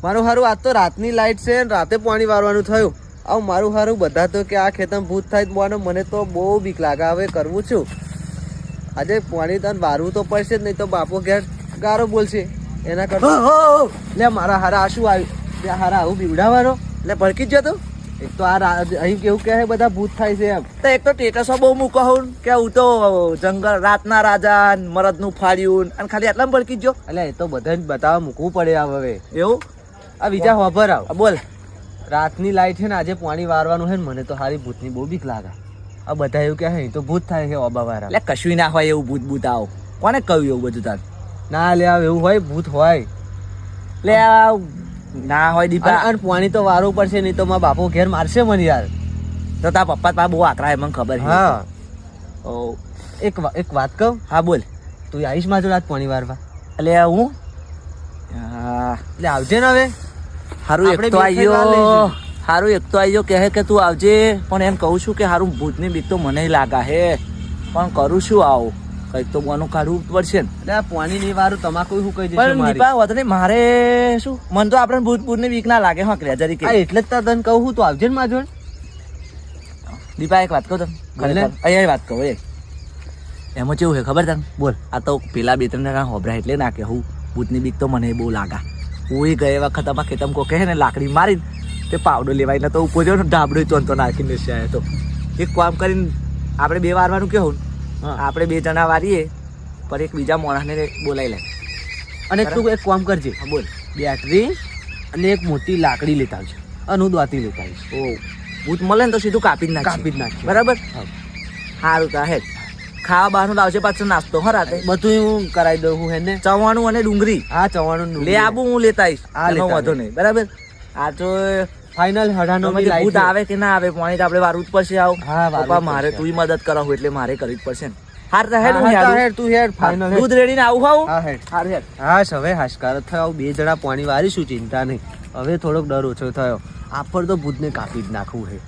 મારું હારું આજ તો રાતની લાઈટ છે ને રાતે પાણી વારવાનું થયું. આવ મારું હારું બધા તો કે આ ખેતરમાં ભૂત થાય બોવાનો મને તો બહુ બીક લાગે. હવે કરવું છું આજે પાણી તને વારવું તો પડશે જ, નહીં તો બાપો ઘેર ગારો બોલશે. એના કરતા લે મારા હારા આ શું આવ્યું લે હારા આવું બીવડાવાનો એટલે ભડકી જ જતો. એક તો આ અહીં કેવું કહે બધા ભૂત થાય છે એમ. તો એક તો ટેટસો બહુ મૂકો હું કે હું તો જંગલ રાતના રાજા મરદનું ફાડ્યું અને ખાલી આટલા ભડકી જ જો. એટલે એ તો બધાને બતાવવા મૂકવું પડે હવે એવું. આ બીજા વાપર આવ બોલ. રાતની લાઈટ છે ને આજે પાણી વારવાનું છે ને મને તો હારી ભૂતની બહુ બીક લાગે. આ બધા એવું કહે તો ભૂત થાય છે ઓબા વાળા. એટલે કશું ના હોય એવું ભૂત ભૂત આવો કોને કહ્યું એવું બધું તાર? ના લે એવું હોય ભૂત હોય લે ના હોય દીપા. અને પાણી તો વારવું પડશે નહીં તો મારા બાપો ઘેર મારશે મને યાર. તો તારા પપ્પા પા બહુ આકરા મને ખબર છે. હા ઓ એક વાત કહું. હા બોલ. તું આવીશ માં જો રાત પાણી વારવા. એટલે હું એટલે આવજે ને હવે. હારું એક તો આવ્યો. હારું એક તો આવ્યો કહે કે તું આવજે પણ એમ કહું છું કે હારું ભૂતની બીક તો મને લાગે હે પણ કરું શું આવું કઈક તો બોનું કાઢવું પડશે ને. એટલે પાણી નહીં વારું તમાકુ શું કહી પણ દેશે દીપા વાત નહીં મારે શું મને તો આપણે ભૂત ભૂતની બીક ના લાગે. હા ક્રેઝરી કે એટલે જ તને કહું હું તો આવજે ને માં જોડે. દીપા એક વાત કહું તને અહીંયા વાત કહું એમાં કેવું છે ખબર તને? બોલ. આ તો પેલા બે ત્રણ જણા હોભરા એટલે ના કે હું ભૂતની બીક તો મને બહુ લાગા. હું ગયે વખત આમાં ખેતમ કો કહે ને લાકડી મારીને તે પાવડો લેવાય તો ઉપર જો ને ઢાબડો તો નાખીને છે. તો એક કામ કરીને આપણે બે વારવાનું કેવું આપણે બે જણા વારીએ પર એક બીજા માણસને બોલાવી લે. અને તું એક કામ કરજે. બોલ. બેટરી અને એક મોટી લાકડી લેતા આવજો અને હું દ્વાતી લેતા આવીશ. ઓ ભૂત મળે ને તો સીધું કાપી જ નાખીએ. બરાબર. સારું તા હે ખાવા બહારનું લાવશે પાછો નાસ્તો હો રાતે બધું હું કરાવી દઉં હું એને. ચવાણું અને ડુંગળી. હા ચવાણું લે આબુ હું લેતા આવીશ. વાંધો નહીં. બરાબર. આ તો ફાઇનલ હડાનો ભૂત આવે કે ના આવે પાણી તો આપણે વારવું જ પડશે. આવું હા મારે તું મદદ કરાવું એટલે મારે કરવી જ પડશે ને. હાર તું હેડ ફાઇનલ દૂધ રેડી ને આવું ખાવું. હા હેડ હાર હેડ. હાશ હવે હાશકાર થયો. બે જણા પાણી વારીશું ચિંતા નહીં. હવે થોડોક ડર ઓછો થયો. આપણ તો ભૂતને કાપી જ નાખવું છે.